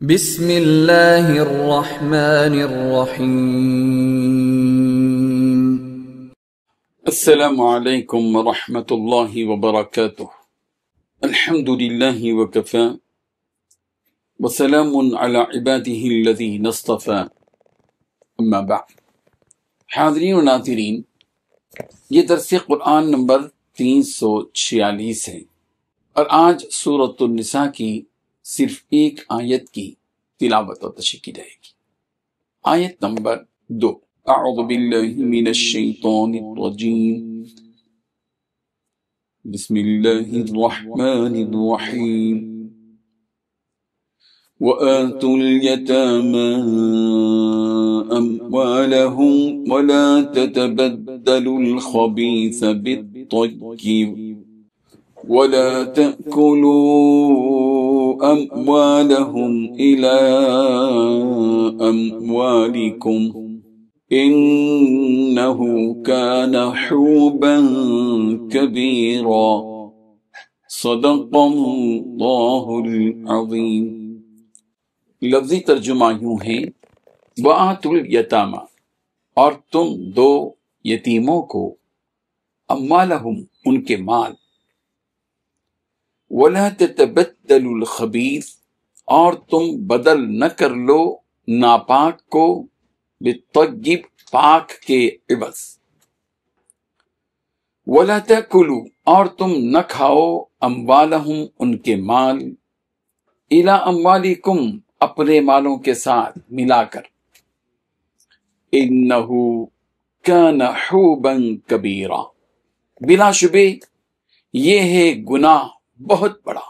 بسم اللہ الرحمن الرحیم۔ السلام علیکم ورحمۃ اللہ وبرکاتہ۔ الحمد للہ وکفی وسلام علی عبادہ الذین اصطفی، اما بعد۔ حاضرین و ناظرین، یہ درس قرآن نمبر 346 ہے اور آج سورۃ النساء کی صرف ایک آیت کی تلاوت و تشریح کی جائے گی۔ آیت نمبر 2۔ اعوذ باللہ من الشیطان الرجیم، بسم اللہ الرحمن الرحیم۔ وآتوا اليتامى أموالهم ولا تتبدلوا الخبيث بالطيب ولا تأكلوا أموالهم إلى أموالكم إنه كان حوبا كبيرا، صدق اللہ العظیم۔ لفظی ترجمہ یوں ہے، وآتوا الیتامى، اور تم دو یتیموں کو، اموالہم، ان کے مال، وَلَا تَتَبَدَّلُوا الْخَبِيثَ، اور تم بدل نہ کر لو ناپاک کو، بالطیب، پاک کے عوض، وَلَا تَأْكُلُوا، اور تم نہ کھاؤ، اموالہم، ان کے مال، اِلَىٰ اموالکم، اپنے مالوں کے ساتھ ملا کر، اِنَّهُ كَانَ حُوبًا كَبِيرًا، بلا شبہ یہ ہے گناہ بہت بڑا۔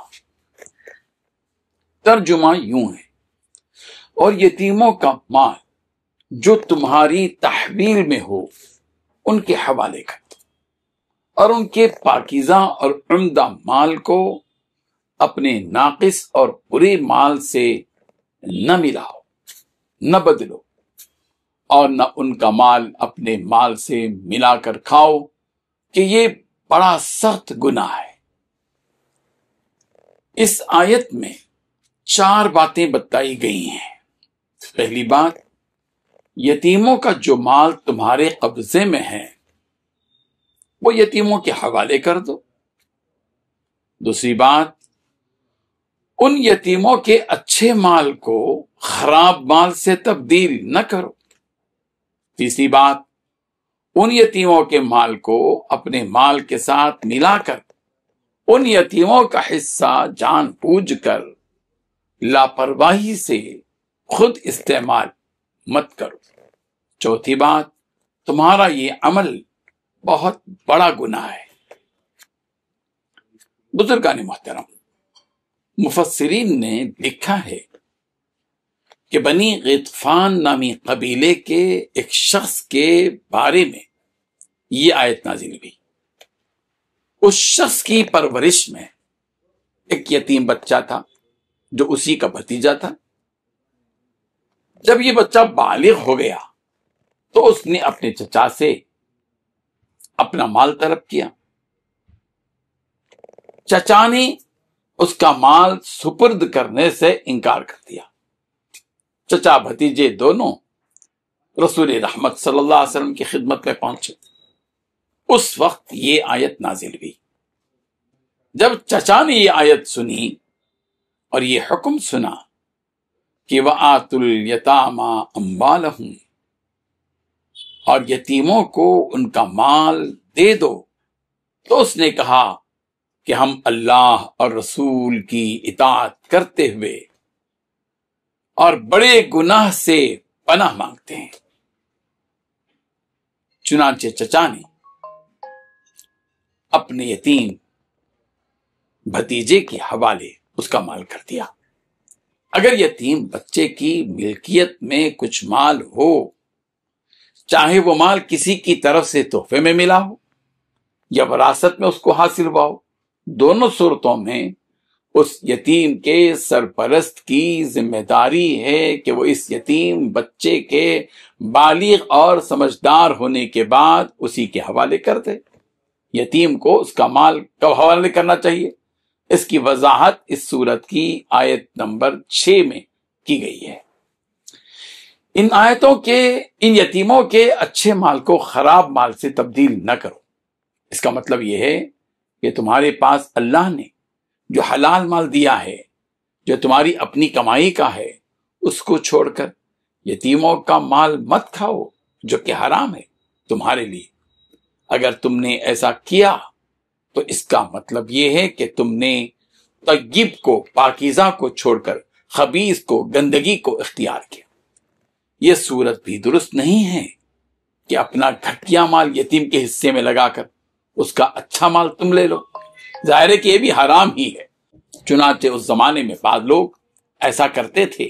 ترجمہ یوں ہے، اور یتیموں کا مال جو تمہاری تحویل میں ہو ان کے حوالے کر دو، اور ان کے پاکیزہ اور عمدہ مال کو اپنے ناقص اور برے مال سے نہ ملاؤ، نہ بدلو، اور نہ ان کا مال اپنے مال سے ملا کر کھاؤ کہ یہ بڑا سخت گناہ ہے۔ اس آیت میں 4 باتیں بتائی گئی ہیں۔ پہلی بات، یتیموں کا جو مال تمہارے قبضے میں ہے وہ یتیموں کے حوالے کر دو۔ دوسری بات، ان یتیموں کے اچھے مال کو خراب مال سے تبدیل نہ کرو۔ تیسری بات، ان یتیموں کے مال کو اپنے مال کے ساتھ ملا کر ان یتیموں کا حصہ جان بوجھ کر لاپرواہی سے خود استعمال مت کرو۔ چوتھی بات، تمہارا یہ عمل بہت بڑا گناہ ہے۔ بزرگان محترم، مفسرین نے لکھا ہے کہ بنی غطفان نامی قبیلے کے ایک شخص کے بارے میں یہ آیت نازل ہوئی۔ اس شخص کی پرورش میں ایک یتیم بچہ تھا جو اسی کا بھتیجا تھا۔ جب یہ بچہ بالغ ہو گیا تو اس نے اپنے چچا سے اپنا مال طلب کیا۔ چچا نے اس کا مال سپرد کرنے سے انکار کر دیا۔ چچا بھتیجے دونوں رسول رحمت صلی اللہ علیہ وسلم کی خدمت میں پہنچے۔ اس وقت یہ آیت نازل ہوئی۔ جب چچا نے یہ آیت سنی اور یہ حکم سنا کہ وَآتُوا الْيَتَامَى أَمْوَالَهُمْ، اور یتیموں کو ان کا مال دے دو، تو اس نے کہا کہ ہم اللہ اور رسول کی اطاعت کرتے ہوئے اور بڑے گناہ سے پناہ مانگتے ہیں۔ چنانچہ چچا نے اپنے یتیم بھتیجے کے حوالے اس کا مال کر دیا۔ اگر یتیم بچے کی ملکیت میں کچھ مال ہو، چاہے وہ مال کسی کی طرف سے تحفے میں ملا ہو یا وراثت میں اس کو حاصل ہوا ہو، دونوں صورتوں میں اس یتیم کے سرپرست کی ذمہ داری ہے کہ وہ اس یتیم بچے کے بالغ اور سمجھدار ہونے کے بعد اسی کے حوالے کر دے۔ یتیم کو اس کا مال کب حوالے کرنا چاہیے، اس کی وضاحت اس سورت کی آیت نمبر 6 میں کی گئی ہے۔ ان آیتوں کے ان یتیموں کے اچھے مال کو خراب مال سے تبدیل نہ کرو۔ اس کا مطلب یہ ہے کہ تمہارے پاس اللہ نے جو حلال مال دیا ہے، جو تمہاری اپنی کمائی کا ہے، اس کو چھوڑ کر یتیموں کا مال مت کھاؤ جو کہ حرام ہے تمہارے لیے۔ اگر تم نے ایسا کیا تو اس کا مطلب یہ ہے کہ تم نے طیب کو، پاکیزہ کو چھوڑ کر خبیث کو، گندگی کو اختیار کیا۔ یہ صورت بھی درست نہیں ہے کہ اپنا گھٹیا مال یتیم کے حصے میں لگا کر اس کا اچھا مال تم لے لو۔ ظاہر ہے کہ یہ بھی حرام ہی ہے۔ چنانچہ اس زمانے میں بعض لوگ ایسا کرتے تھے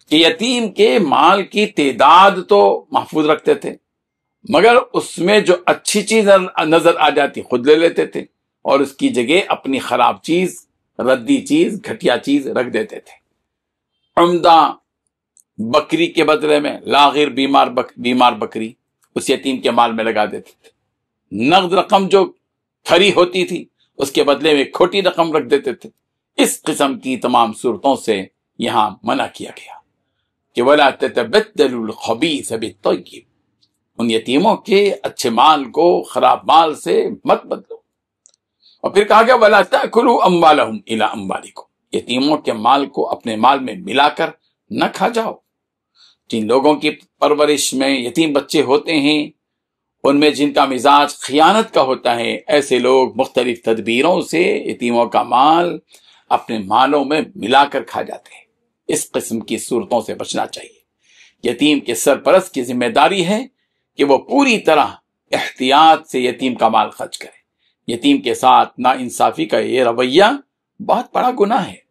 کہ یتیم کے مال کی تعداد تو محفوظ رکھتے تھے، مگر اس میں جو اچھی چیز نظر آ جاتی خود لے لیتے تھے، اور اس کی جگہ اپنی خراب چیز، ردی چیز، گھٹیا چیز رکھ دیتے تھے۔ عمدہ بکری کے بدلے میں لاغر بیمار بکری اس یتیم کے مال میں لگا دیتے تھے۔ نقد رقم جو کھری ہوتی تھی اس کے بدلے میں کھوٹی رقم رکھ دیتے تھے۔ اس قسم کی تمام صورتوں سے یہاں منع کیا گیا کہ وَلَا تَتَبَدَّلُوا الْخَبِيثَ بِالطَّيِّبِ، ان یتیموں کے اچھے مال کو خراب مال سے مت بدلو۔ اور پھر کہا گیا وَلَا تَأْكُلُوا أَمْوَالَهُمْ إِلَىٰ أَمْوَالِكُمْ، یتیموں کے مال کو اپنے مال میں ملا کر نہ کھا جاؤ۔ جن لوگوں کی پرورش میں یتیم بچے ہوتے ہیں، ان میں جن کا مزاج خیانت کا ہوتا ہے، ایسے لوگ مختلف تدبیروں سے یتیموں کا مال اپنے مالوں میں ملا کر کھا جاتے ہیں۔ اس قسم کی صورتوں سے بچنا چاہیے۔ یتیم کے سرپرست کی ذمہ داری ہے کہ وہ پوری طرح احتیاط سے یتیم کا مال خرچ کرے۔ یتیم کے ساتھ ناانصافی کا یہ رویہ بہت بڑا گناہ ہے،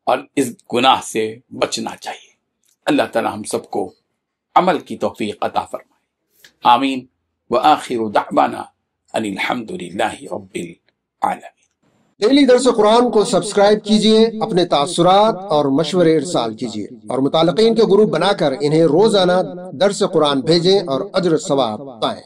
اور اس گناہ سے بچنا چاہیے۔ اللہ تعالی ہم سب کو عمل کی توفیق عطا فرمائے، آمین۔ وآخر دعوانا ان الحمد للہ رب العالمین۔ ڈیلی درس قرآن کو سبسکرائب کیجئے، اپنے تاثرات اور مشورے ارسال کیجئے، اور متعلقین کے گروپ بنا کر انہیں روزانہ درس قرآن بھیجیں اور اجر ثواب پائیں۔